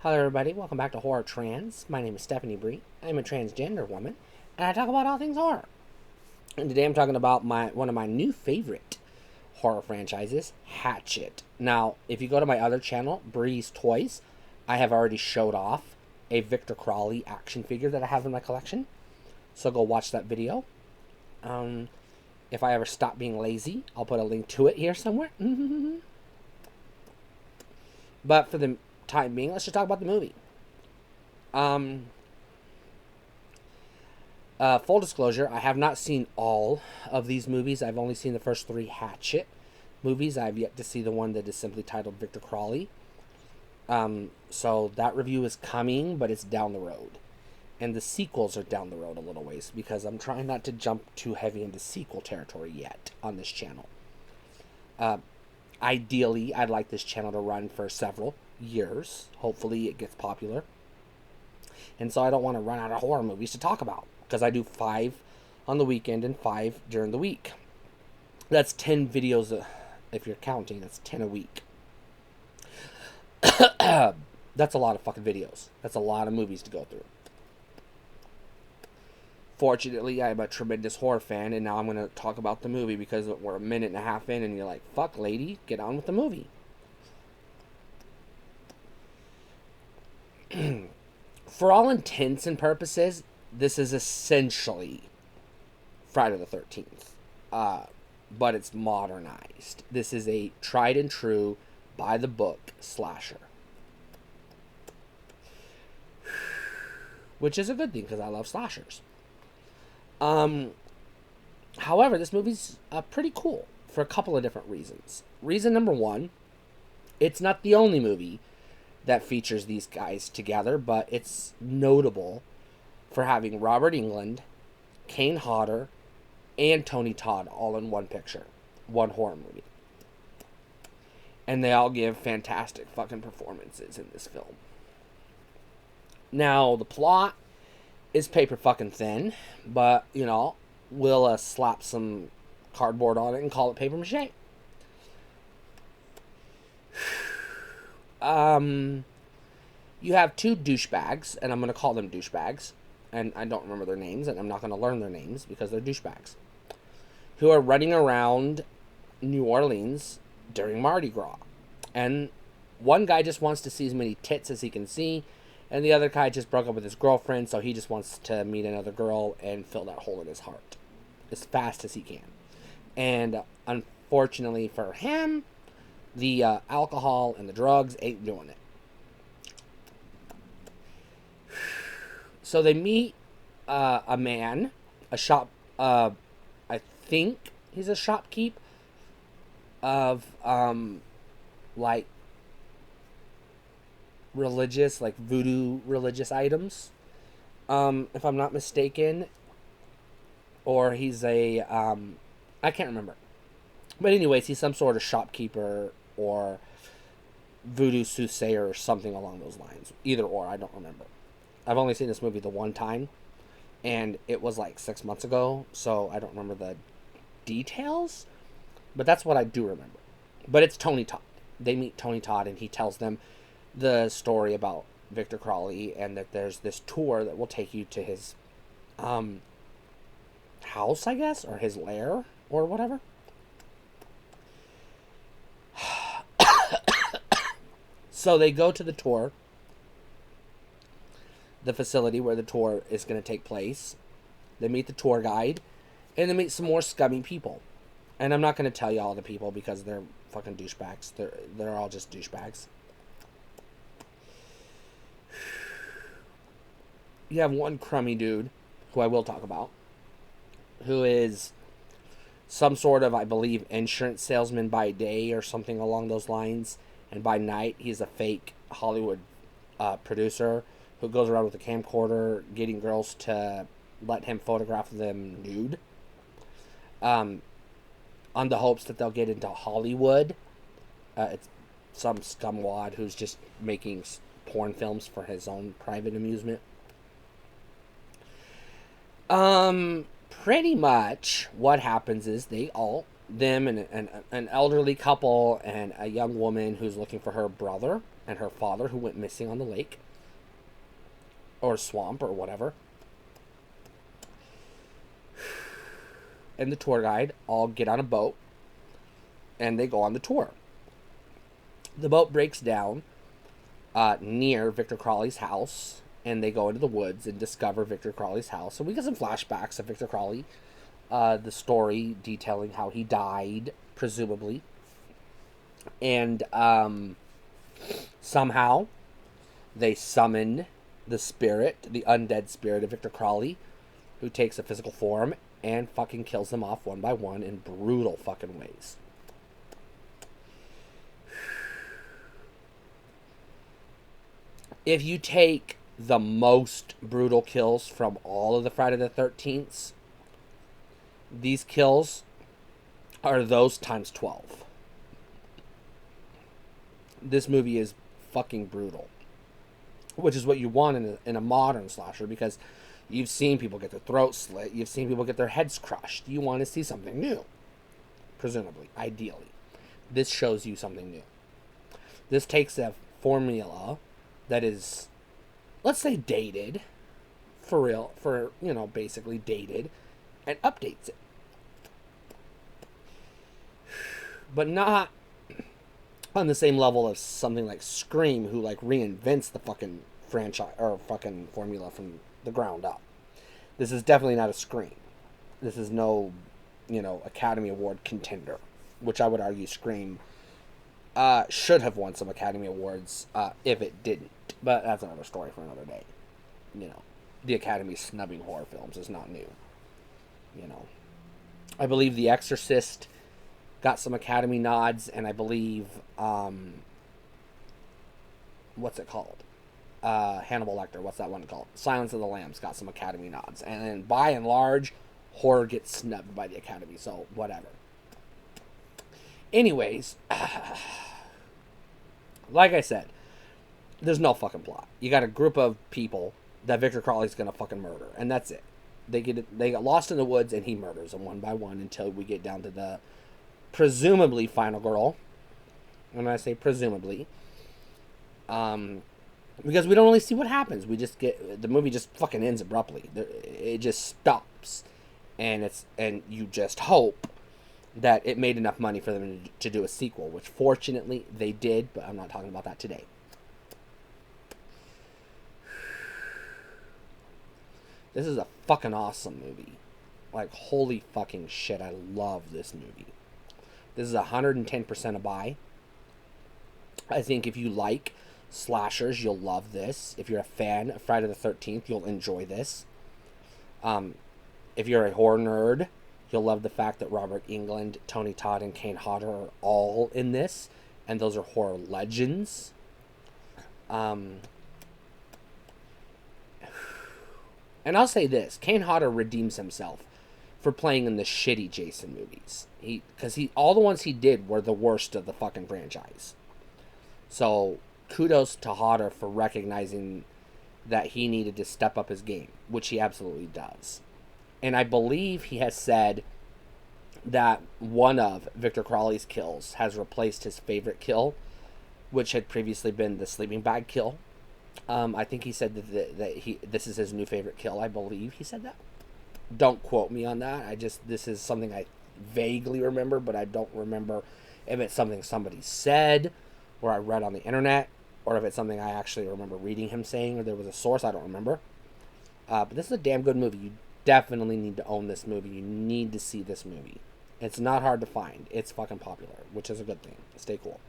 Hello, everybody. Welcome back to Horror Trans. My name is Stephanie Bree. I'm a transgender woman, and I talk about all things horror. And today I'm talking about one of my new favorite horror franchises, Hatchet. Now, if you go to my other channel, Bree's Toys, I have already showed off a Victor Crowley action figure that I have in my collection. So go watch that video. If I ever stop being lazy, I'll put a link to it here somewhere. But for the time being, let's just talk about the movie. Full disclosure, I have not seen all of these movies. I've only seen the first 3 Hatchet movies. I have yet to see the one that is simply titled Victor Crowley. So that review is coming, but it's down the road. And the sequels are down the road a little ways because I'm trying not to jump too heavy into sequel territory yet on this channel. Ideally, I'd like this channel to run for several years. Hopefully it gets popular. And so I don't want to run out of horror movies to talk about because I do 5 on the weekend and 5 during the week. That's 10 videos, if you're counting, that's 10 a week. That's a lot of fucking videos. That's a lot of movies to go through. Fortunately, I'm a tremendous horror fan, and now I'm going to talk about the movie because we're a minute and a half in, and you're like, fuck, lady, get on with the movie. For all intents and purposes, this is essentially Friday the 13th, but it's modernized. This is a tried and true, by the book slasher. Which is a good thing because I love slashers. However, this movie's pretty cool for a couple of different reasons. Reason number 1, it's not the only movie that features these guys together, but it's notable for having Robert Englund, Kane Hodder, and Tony Todd all in one picture, one horror movie. And they all give fantastic fucking performances in this film. Now, the plot is paper fucking thin, but, you know, we'll slap some cardboard on it and call it paper mache. You have 2 douchebags, and I'm going to call them douchebags, and I don't remember their names, and I'm not going to learn their names because they're douchebags, who are running around New Orleans during Mardi Gras. And one guy just wants to see as many tits as he can see, and the other guy just broke up with his girlfriend, so he just wants to meet another girl and fill that hole in his heart as fast as he can. And unfortunately for him, the alcohol and the drugs ain't doing it. So they meet a man, a shop, I think he's a shopkeep of, like, religious, like voodoo religious items, if I'm not mistaken, or he's a I can't remember, but anyways, he's some sort of shopkeeper or voodoo soothsayer or something along those lines. Either or, I don't remember. I've only seen this movie the one time, and it was like 6 months ago, so I don't remember the details, but that's what I do remember. But it's Tony Todd. They meet Tony Todd, and he tells them the story about Victor Crowley and that there's this tour that will take you to his house, I guess, or his lair or whatever. So they go to the tour, the facility where the tour is going to take place. They meet the tour guide, and they meet some more scummy people. And I'm not going to tell you all the people because they're fucking douchebags. They're all just douchebags. You have one crummy dude, who I will talk about, who is some sort of, I believe, insurance salesman by day or something along those lines. And by night, he's a fake Hollywood producer who goes around with a camcorder getting girls to let him photograph them nude. On the hopes that they'll get into Hollywood. It's some scumwad who's just making porn films for his own private amusement. Pretty much what happens is they all them and an elderly couple and a young woman who's looking for her brother and her father who went missing on the lake or swamp or whatever. And the tour guide all get on a boat and they go on the tour. The boat breaks down near Victor Crowley's house, and they go into the woods and discover Victor Crowley's house. So we get some flashbacks of Victor Crowley, the story detailing how he died, presumably. And somehow they summon the spirit, the undead spirit of Victor Crowley, who takes a physical form and fucking kills them off one by one in brutal fucking ways. If you take the most brutal kills from all of the Friday the 13th, these kills are those times 12. This movie is fucking brutal, which is what you want in a modern slasher, because you've seen people get their throats slit, you've seen people get their heads crushed. You want to see something new, presumably, ideally. This shows you something new. This takes a formula that is, let's say, dated, for real, basically dated, and updates it. But not on the same level as something like Scream, who, reinvents the fucking franchise, or fucking formula from the ground up. This is definitely not a Scream. This is no, Academy Award contender, which I would argue Scream should have won some Academy Awards if it didn't. But that's another story for another day. The Academy snubbing horror films is not new. I believe The Exorcist got some Academy nods, and I believe, what's it called? Hannibal Lecter, what's that one called? Silence of the Lambs got some Academy nods. And then, by and large, horror gets snubbed by the Academy, so whatever. Anyways, like I said, there's no fucking plot. You got a group of people that Victor Crowley's gonna fucking murder, and that's it. They get lost in the woods, and he murders them one by one until we get down to the presumably final girl. And I say presumably, because we don't really see what happens. We just the movie just fucking ends abruptly. It just stops, and you just hope that it made enough money for them to do a sequel, which fortunately they did, but I'm not talking about that today. This is a fucking awesome movie. Holy fucking shit, I love this movie. This is 110% a buy. I think if you like slashers, you'll love this. If you're a fan of Friday the 13th, you'll enjoy this. If you're a horror nerd, you'll love the fact that Robert Englund, Tony Todd, and Kane Hodder are all in this, and those are horror legends. And I'll say this, Kane Hodder redeems himself for playing in the shitty Jason movies. Because all the ones he did were the worst of the fucking franchise. So, kudos to Hodder for recognizing that he needed to step up his game, which he absolutely does. And I believe he has said that one of Victor Crowley's kills has replaced his favorite kill, which had previously been the sleeping bag kill. I think he said that this is his new favorite kill. I believe he said that. Don't quote me on that. This is something I vaguely remember, but I don't remember if it's something somebody said or I read on the internet, or if it's something I actually remember reading him saying, or there was a source. I don't remember. But this is a damn good movie. You definitely need to own this movie. You need to see this movie. It's not hard to find. It's fucking popular, which is a good thing. Stay cool.